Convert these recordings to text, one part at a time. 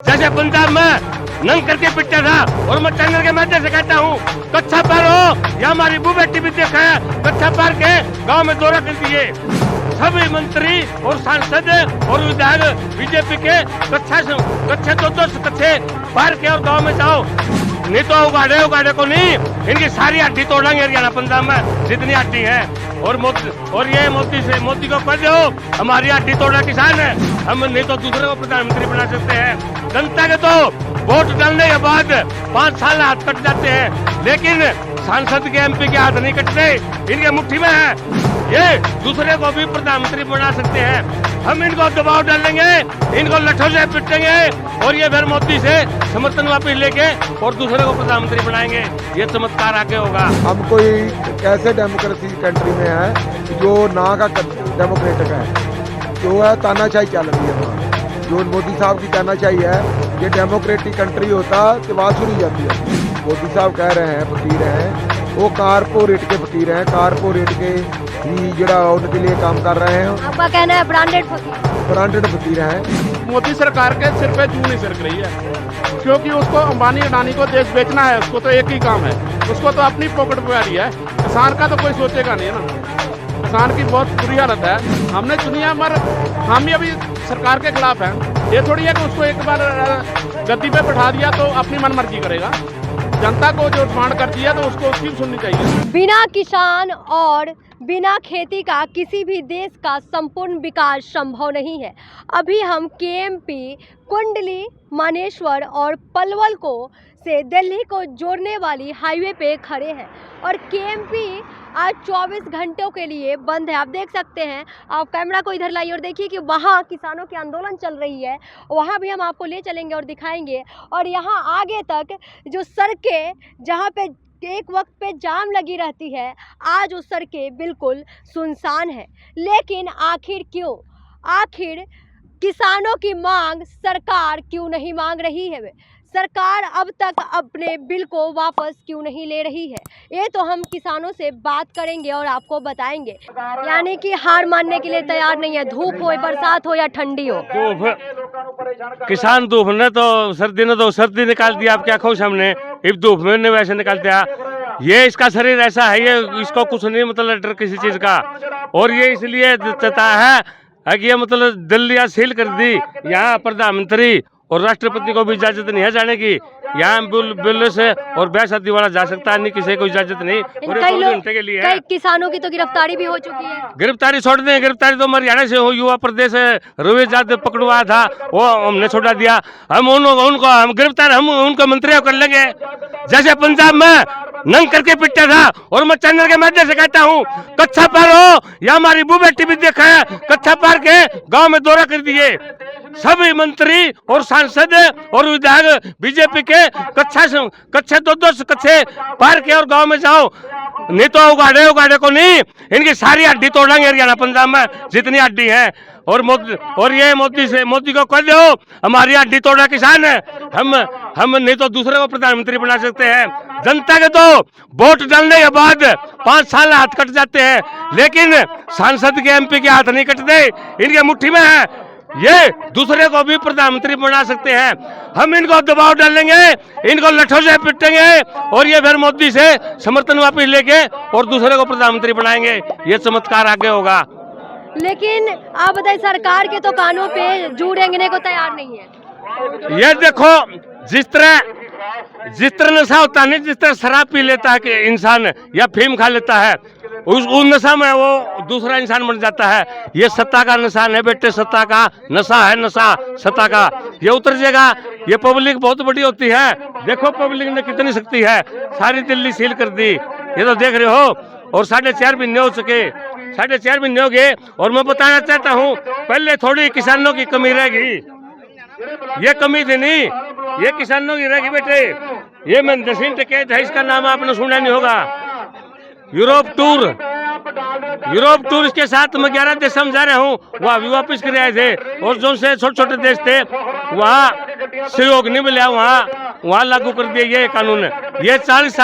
जैसे पंजाब में नंग करके पिटता था और मैं चैनल के माध्यम से कहता हूँ, कच्चा पार हो या हमारी बू बेटी भी देखा है, कच्चा पार के गांव में दौरा कर दिए। सभी मंत्री और सांसद और विधायक बीजेपी के कच्चे तो कच्चे पार के और गांव में जाओ, नहीं तो उगाड़े को नहीं, इनकी सारी हड्डी तोड़ेंगे हरियाणा पंजाब में जितनी हड्डी है। और ये मोदी को कह दो हमारी हड्डी तोड़ा किसान है, हम नहीं तो दूसरे को प्रधानमंत्री बना सकते हैं। जनता के तो वोट डालने के बाद 5 साल हाथ कट जाते हैं, लेकिन सांसद के एमपी के हाथ नहीं कटते, इनके मुट्ठी में है। ये दूसरे को भी प्रधानमंत्री बना सकते हैं। हम इनको दबाव डालेंगे, इनको लठों से पिटेंगे और ये फिर मोदी से समर्थन वापस लेके और दूसरे को प्रधानमंत्री बनाएंगे। ये चमत्कार आगे होगा। हम कोई कैसे डेमोक्रेसी कंट्री में है जो ना का डेमोक्रेटिक है, जो है तानाशाही चल रही है वहाँ। जो मोदी साहब की तानाशाही है, ये डेमोक्रेटिक कंट्री होता तो बात सुनी जाती है। मोदी साहब कह रहे हैं फकीर हैं, वो कारपोरेट के फकीर हैं, कारपोरेट के ही जरा उनके लिए काम कर रहे हैं। आपका कहना है ब्रांडेड फकीर हैं। मोदी सरकार के सिर पे जूं नहीं सरक रही है, क्योंकि उसको अंबानी अडानी को देश बेचना है। उसको तो एक ही काम है, उसको तो अपनी पॉकेट प्यारी है। किसान का तो कोई सोचेगा नहीं ना। किसान की बहुत बुरी हालत है। हमने चुनी है, मगर हम भी अभी सरकार के खिलाफ हैं। ये थोड़ी है कि उसको एक बार गद्दी पे बैठा दिया तो अपनी मनमर्जी करेगा। जनता को जो डिमांड करती है तो उसको उसकी सुननी चाहिए। बिना किसान और बिना खेती का किसी भी देश का संपूर्ण विकास संभव नहीं है। अभी हम केएमपी, कुंडली, मानेसर और पलवल को से दिल्ली को जोड़ने वाली हाईवे पे खड़े हैं और केएमपी आज 24 घंटों के लिए बंद है। आप देख सकते हैं, आप कैमरा को इधर लाइए और देखिए कि वहाँ किसानों की आंदोलन चल रही है। वहाँ भी हम आपको ले चलेंगे और दिखाएंगे। और यहाँ आगे तक जो सड़कें जहाँ पे एक वक्त पे जाम लगी रहती है, आज वो सड़कें बिल्कुल सुनसान है। लेकिन आखिर क्यों? आखिर किसानों की मांग सरकार क्यों नहीं मांग रही है? सरकार अब तक अपने बिल को वापस क्यों नहीं ले रही है? ये तो हम किसानों से बात करेंगे और आपको बताएंगे। यानी कि हार मानने के लिए तैयार नहीं है, धूप हो, बरसात हो या ठंडी हो। किसान धूप ने तो सर्दी ने तो सर्दी निकाल दिया, आप क्या खुश हमने इस धूप में ने वैसे निकाल दिया। ये इसका शरीर ऐसा है, ये इसको कुछ नहीं मतलब डर किसी चीज का। और ये इसलिए चता है कि ये मतलब दिल्ली सील कर दी, यहाँ प्रधानमंत्री और राष्ट्रपति को भी इजाजत नहीं है जाने की। यहाँ बिल से और ब्याह शादी वाला जा सकता है, नहीं किसी को इजाजत नहीं। घंटे के लिए कई किसानों की तो गिरफ्तारी भी हो चुकी है। गिरफ्तारी छोड़ दें, गिरफ्तारी तो हरियाणा से हो, युवा प्रदेश रवेश यादव पकड़वा था, वो हमने छोड़ा दिया। हम उनको हम गिरफ्तार हम उनको मंत्री कर लेंगे। जैसे पंजाब में नंग करके पिटता था और मैं चैनल के माध्यम से कहता हूँ, कच्चा पार हो या हमारी बू बेटी भी देखा है, कच्चा पार के गांव में दौरा कर दिए। सभी मंत्री और सांसद और विधायक बीजेपी के कच्चे तो कच्चे पार के और गांव में जाओ, नहीं तो उगाड़े को नहीं, इनकी सारी हड्डी तोड़ेंगे हरियाणा पंजाब में जितनी हड्डी है। और ये मोदी को कह दो हमारी हड्डी तोड़ा किसान है, हम नहीं तो दूसरे को प्रधानमंत्री बना सकते हैं। जनता के तो वोट डालने के बाद 5 साल हाथ कट जाते हैं, लेकिन सांसद के एमपी के हाथ नहीं कटते, इनके मुट्ठी में है। ये दूसरे को भी प्रधानमंत्री बना सकते हैं। हम इनको दबाव डालेंगे, इनको लठों से पिटेंगे और ये फिर मोदी से समर्थन वापस लेके और दूसरे को प्रधानमंत्री बनाएंगे। ये चमत्कार आगे होगा। लेकिन आप बताइए, सरकार के तो कानों पे जू रेंगने को तैयार नहीं है। ये देखो, जिस तरह नशा होता है, जिस तरह शराब पी लेता है कि इंसान या फीम खा लेता है, उस नशा में वो दूसरा इंसान बन जाता है। ये सत्ता का नशा है बेटे, सत्ता का नशा है, नशा सत्ता का। ये उतर जाएगा। ये पब्लिक बहुत बड़ी होती है, देखो पब्लिक ने कितनी शक्ति है, सारी दिल्ली सील कर दी, ये तो देख रहे हो। और 4.5 महीने हो चुके, 4.5 महीने हो गए। और मैं बताना चाहता हूँ, पहले थोड़ी किसानों की कमी रहेगी, ये कमी थी नहीं, ये किसानों की रहेगी बेटे। ये महेंद्र सिंह टिकैत है, इसका नाम आपने सुना नहीं होगा। यूरोप टूर के साथ मैं 11 देश में जा रहा हूँ, वहाँ भी वापिस कर आए थे। और जो से छोटे छोटे देश थे वहाँ सहयोग नहीं मिला, वहाँ लागू कर दिया ये कानून। ये 40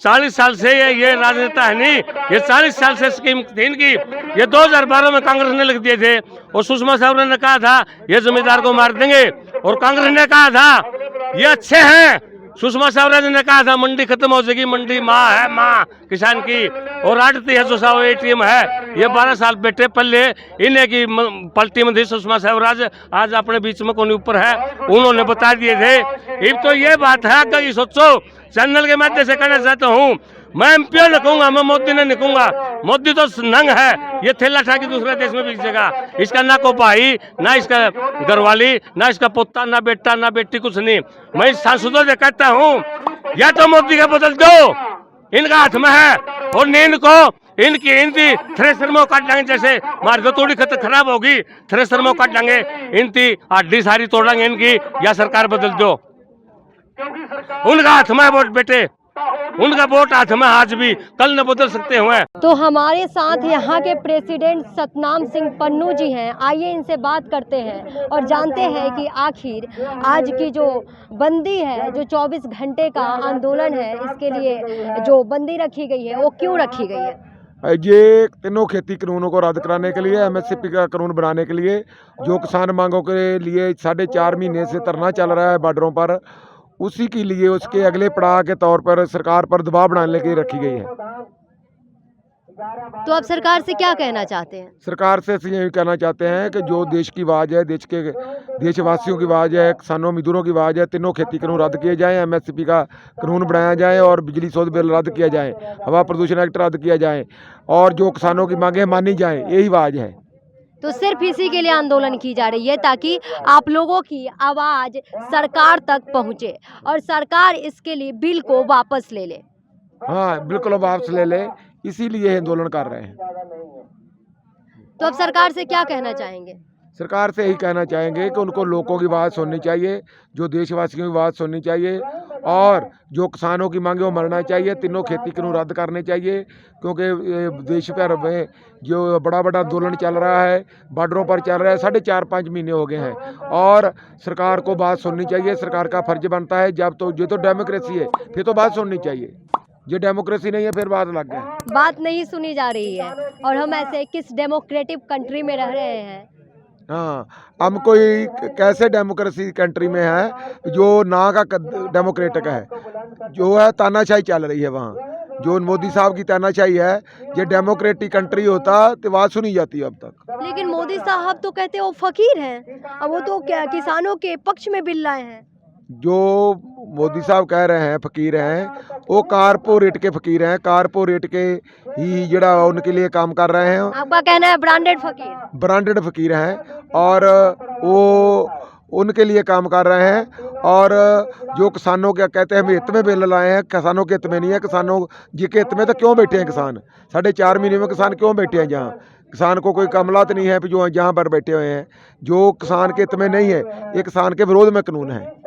40 साल से ये राजनेता है नहीं, ये 40 साल से स्कीम थी इनकी। ये 2012 में कांग्रेस ने लिख दिए थे और सुषमा स्वराज ने कहा था ये जमींदार को मार देंगे, और कांग्रेस ने कहा था ये अच्छे हैं। सुषमा स्वराज ने कहा था मंडी खत्म हो जाएगी, मंडी माँ है, माँ किसान की, और आड़ती है जो साव ATM है। ये 12 साल बैठे पहले इन्हें की पलटी में थी सुषमा स्वराज, आज अपने बीच में कौन ऊपर है, उन्होंने बता दिए थे। अब तो ये बात है कि सोचो, चैनल के माध्यम से कहना चाहता हूँ, मैं MP ने कहूँगा, मैं मोदी ने नहीं कहूँगा। मोदी तो नंग है, ये थैला ठा के दूसरे देश में बेचेगा। इसका ना को भाई, ना इसका घरवाली, ना इसका पोता, ना बेटा, ना बेटी, कुछ नहीं। मैं सांसदों से कहता हूँ या तो मोदी का बदल दो, इनका हाथ में है, और नींद को इनकी थ्रेसर में काट लाएंगे। जैसे हमारी तो थोड़ी खत खराब होगी, थ्रेसर में काट लाएंगे, इनकी हड्डी सारी तोड़ लाएंगे इनकी, या सरकार बदल दो। उनका हाथ में वोट बेटे, उनका वोट हाथ में आज भी, कल न बदल सकते हैं। तो हमारे साथ यहाँ के प्रेसिडेंट सतनाम सिंह पन्नू जी हैं, आइए इनसे बात करते हैं और जानते हैं कि आखिर आज की जो बंदी है, जो 24 घंटे का आंदोलन है, इसके लिए जो बंदी रखी गई है वो क्यों रखी गई है। ये तीनों खेती कानूनों को रद्द कराने के लिए, MSP का कानून बनाने के लिए, जो किसान मांगों के लिए 4.5 महीने से धरना चल रहा है बॉर्डरों पर, उसी के लिए उसके अगले पड़ाव के तौर पर सरकार पर दबाव बनाने के लिए रखी गई है। तो आप सरकार से क्या कहना चाहते हैं। सरकार से यही कहना चाहते हैं कि जो देश की आवाज़ है, देश के देशवासियों की आवाज़ है, किसानों मजदूरों की आवाज़ है, तीनों खेती कानून रद्द किए जाएं, MSP का कानून बनाया जाए, और बिजली शोध बिल रद्द किया जाए, हवा प्रदूषण एक्ट रद्द किया जाए, और जो किसानों की मांगें मानी जाएं, यही आवाज़ है। तो सिर्फ इसी के लिए आंदोलन की जा रही है, ताकि आप लोगों की आवाज़ सरकार तक पहुंचे और सरकार इसके लिए बिल को वापस ले ले। हाँ, बिल्कुल वापस ले ले, इसीलिए आंदोलन कर रहे हैं। तो अब सरकार से क्या कहना चाहेंगे। सरकार से यही कहना चाहेंगे कि उनको लोगों की बात सुननी चाहिए, जो देशवासियों की बात सुननी चाहिए, और जो किसानों की मांगे वो मरना चाहिए। तीनों खेती कानून रद्द करने चाहिए, क्योंकि देश भर में जो बड़ा बड़ा आंदोलन चल रहा है, बॉर्डरों पर चल रहा है, 4.5-5 महीने हो गए हैं, और सरकार को बात सुननी चाहिए। सरकार का फर्ज बनता है, जब तो ये तो डेमोक्रेसी है, फिर तो बात सुननी चाहिए। ये डेमोक्रेसी नहीं है, फिर बात लग गए, बात नहीं सुनी जा रही है, और हम ऐसे किस डेमोक्रेटिक कंट्री में रह रहे हैं। हाँ, हम कोई कैसे डेमोक्रेसी कंट्री में है जो ना का डेमोक्रेटिक है, जो है तानाशाही चल रही है वहाँ। जो मोदी साहब की तानाशाही है, ये डेमोक्रेटिक कंट्री होता तो बात सुनी जाती है अब तक। लेकिन मोदी साहब तो कहते हैं वो फकीर हैं, अब वो तो क्या किसानों के पक्ष में बिल लाए हैं। जो मोदी साहब कह रहे हैं फकीर हैं, वो कारपोरेट के फकीर हैं, कारपोरेट के ही जड़ा उनके लिए काम कर रहे हैं। आपका कहना है ब्रांडेड फकीर, ब्रांडेड फकीर हैं, और वो उनके लिए काम कर रहे हैं। और जो किसानों के कहते हैं हम हित में बिल लाए हैं, किसानों के हित में नहीं है। किसानों जी के हित में तो क्यों बैठे हैं किसान, 4.5 महीने में किसान क्यों बैठे हैं जहाँ। किसान को कोई कमलात नहीं है जो जहाँ पर बैठे हुए हैं। जो किसान के हित में नहीं है, ये किसान के विरोध में कानून है।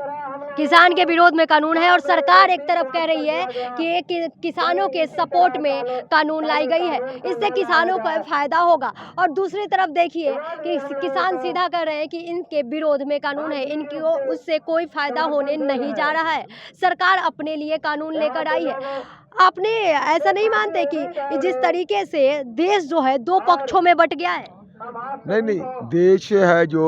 किसान के विरोध में कानून है, और सरकार एक तरफ कह रही है कि ये किसानों के सपोर्ट में कानून लाई गई है, इससे किसानों को फायदा होगा। और दूसरी तरफ देखिए कि किसान सीधा कह रहे हैं कि इनके विरोध में कानून है, इनको उससे कोई फायदा होने नहीं जा रहा है। सरकार अपने लिए कानून लेकर आई है। आपने ऐसा नहीं मानते कि जिस तरीके से देश जो है 2 पक्षों में बट गया है। नहीं, देश है जो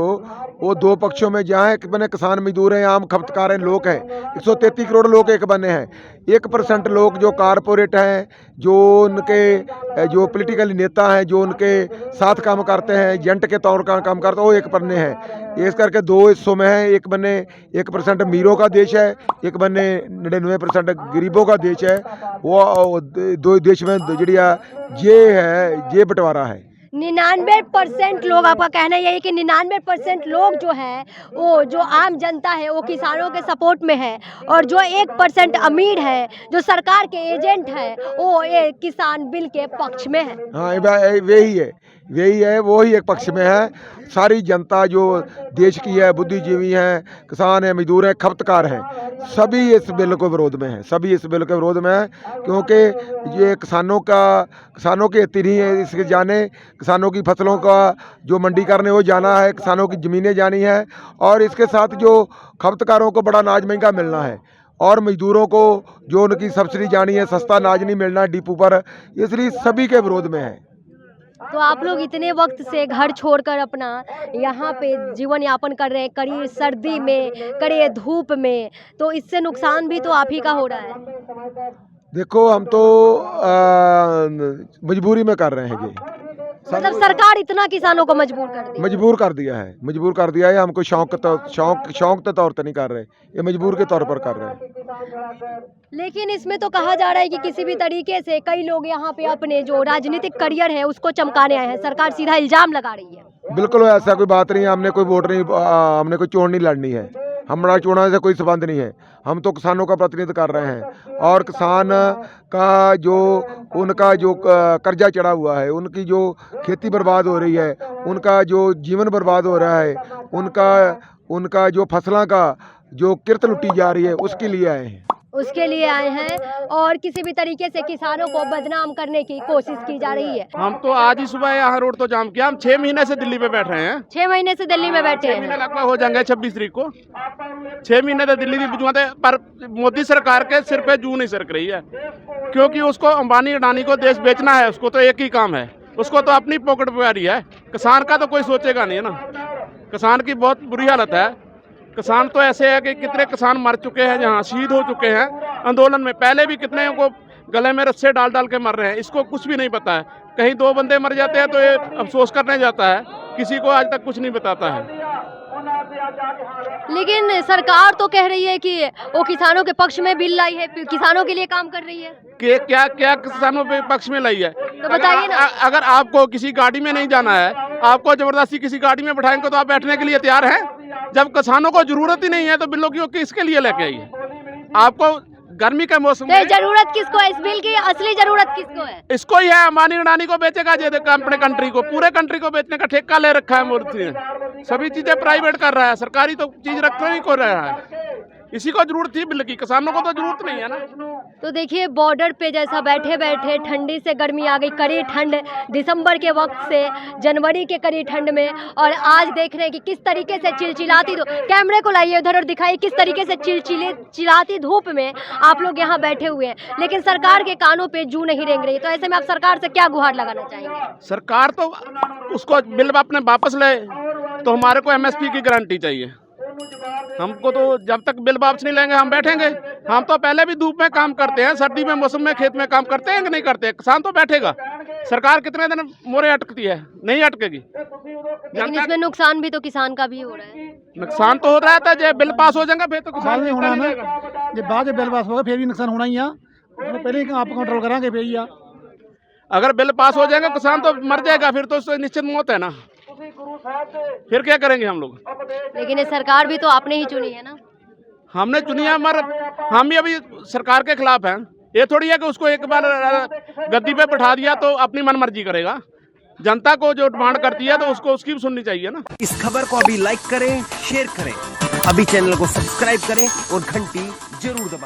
वो 2 पक्षों में जहाँ एक बने किसान मजदूर हैं, आम खपतकार हैं, लोग हैं। 133 करोड़ लोग एक बने हैं। 1% लोग जो कारपोरेट हैं, जो उनके जो पॉलिटिकल नेता हैं, जो उनके साथ काम करते हैं, एजेंट के तौर का काम करते हैं, वो एक बने हैं। इस करके 2 हिस्सों में है। एक बने 1% अमीरों का देश है, एक बने 99% गरीबों का देश है। वो 2 देश में जड़िया ये बंटवारा है। 99% लोग, आपका कहना यही है कि 99% लोग जो है, वो जो आम जनता है वो किसानों के सपोर्ट में है, और जो 1% अमीर है, जो सरकार के एजेंट है, वो ये किसान बिल के पक्ष में है। हाँ, वही है, वो ही एक पक्ष में है। सारी जनता जो देश की है, बुद्धिजीवी हैं, किसान हैं, मजदूर हैं, खपतकार हैं, सभी इस बिल को विरोध में हैं। सभी इस बिल के विरोध में हैं, क्योंकि ये किसानों के हित नहीं है। इसके जाने किसानों की फसलों का जो मंडीकरण है वो जाना है, किसानों की ज़मीनें जानी है, और इसके साथ जो खपतकारों को बड़ा अनाज महंगा मिलना है, और मजदूरों को जो उनकी सब्सिडी जानी है, सस्ता अनाज नहीं मिलना डिपो पर, इसलिए सभी के विरोध में है। तो आप लोग इतने वक्त से घर छोड़कर अपना यहाँ पे जीवन यापन कर रहे हैं, कड़ी सर्दी में, कड़ी धूप में, तो इससे नुकसान भी तो आप ही का हो रहा है। देखो हम तो मजबूरी में कर रहे हैं ये, मतलब सरकार इतना किसानों को मजबूर कर दी। मजबूर कर दिया है। हमको शौक के तौर पर नहीं कर रहे, ये मजबूर के तौर पर कर रहे हैं। लेकिन इसमें तो कहा जा रहा है कि किसी भी तरीके से कई लोग यहाँ पे अपने जो राजनीतिक करियर है उसको चमकाने आए हैं, सरकार सीधा इल्जाम लगा रही है। बिल्कुल ऐसा कोई बात नहीं है, हमने कोई वोट नहीं, हमने कोई चोन नहीं लड़नी है, हमारा चुनाव से कोई संबंध नहीं है। हम तो किसानों का प्रतिनिधित्व कर रहे हैं और किसान का जो उनका जो कर्जा चढ़ा हुआ है, उनकी जो खेती बर्बाद हो रही है, उनका जो जीवन बर्बाद हो रहा है, उनका जो फसलों का जो किरत लुटी जा रही है, उसके लिए आए हैं। उसके लिए आए हैं और किसी भी तरीके से किसानों को बदनाम करने की कोशिश की जा रही है। हम तो आज ही सुबह यहाँ रोड तो जाम किया। हम 6 महीने से दिल्ली पे बैठ रहे हैं। 6 महीने से दिल्ली में बैठे 6 महीने लगभग हो जाएंगे 26 तारीख को। 6 महीने तो दिल्ली की बुझुआते, पर मोदी सरकार के सिर पे जू नहीं सरक रही है, क्योंकि उसको अंबानी अडानी को देश बेचना है। उसको तो एक ही काम है, उसको तो अपनी पॉकेट प्यारी है। किसान का तो कोई सोचेगा नहीं है ना। किसान की बहुत बुरी हालत है। किसान तो ऐसे है कि कितने किसान मर चुके हैं, जहाँ शहीद हो चुके हैं आंदोलन में। पहले भी कितने को गले में रस्से डाल डाल के मर रहे हैं, इसको कुछ भी नहीं पता है। कहीं 2 बंदे मर जाते हैं तो ये अफसोस करने जाता है, किसी को आज तक कुछ नहीं बताता है। लेकिन सरकार तो कह रही है कि वो किसानों के पक्ष में बिल लाई है, किसानों के लिए काम कर रही है। कि क्या क्या किसानों के पक्ष में लाई है? तो बताइए ना। अगर आपको किसी गाड़ी में नहीं जाना है, आपको जबरदस्ती किसी गाड़ी में बैठाएंगे तो आप बैठने के लिए तैयार हैं? जब किसानों को जरूरत ही नहीं है तो बिलों की किसके लिए लेके आई है? आपको गर्मी के मौसम में जरूरत किसको है? इस बिल की असली जरूरत किसको है? इसको ही है। अंबानी अडानी को बेचेगा ये अपने कंट्री को, पूरे कंट्री को बेचने का ठेका ले रखा है मोदी ने। सभी चीजें प्राइवेट कर रहा है, सरकारी तो चीज रखने ही को रहा है। इसी को जरूरत थी बिल की, किसानों को तो जरूरत नहीं है ना। तो देखिए बॉर्डर पे जैसा बैठे बैठे ठंडी से गर्मी आ गई, कड़ी ठंड दिसंबर के वक्त से जनवरी के कड़ी ठंड में, और आज देख रहे हैं कि किस तरीके से चिलचिलाती कैमरे को लाइए उधर और दिखाइए किस तरीके से चिलचिलाती धूप में आप लोग यहाँ बैठे हुए हैं, लेकिन सरकार के कानों पे जू नहीं रेंग रही। तो ऐसे में आप सरकार से क्या गुहार लगाना चाहेंगे? सरकार तो उसको बिल अपने वापस ले, तो हमारे को MSP की गारंटी चाहिए। हमको तो जब तक बिल वापस नहीं लेंगे हम बैठेंगे। हम तो पहले भी धूप में काम करते हैं, सर्दी में मौसम में खेत में काम करते हैं कि नहीं करते? किसान तो बैठेगा। सरकार कितने दिन मोरे अटकती है? नहीं अटकेगी। लेकिन इसमें नुकसान भी तो किसान का भी हो रहा है। नुकसान तो हो रहा था, जब बिल पास हो जाएगा फिर तो किसान नहीं होना ना, जब बाद बिल पास होगा फिर भी नुकसान होना ही है। पहले ही आप कंट्रोल करांगे भैया। अगर बिल पास हो जाएगा किसान तो मर जाएगा, फिर तो उससे निश्चित मौत है ना। फिर क्या करेंगे हम लोग? लेकिन ये सरकार भी तो आपने ही चुनी है ना। हमने चुनी है, मगर हम भी अभी सरकार के खिलाफ हैं। ये थोड़ी है कि उसको एक बार गद्दी पे बैठा दिया तो अपनी मनमर्जी करेगा। जनता को जो डिमांड करती है तो उसको उसकी भी सुननी चाहिए ना। इस खबर को अभी लाइक करें, शेयर करें, अभी चैनल को सब्सक्राइब करें और घंटी जरूर दबाएं।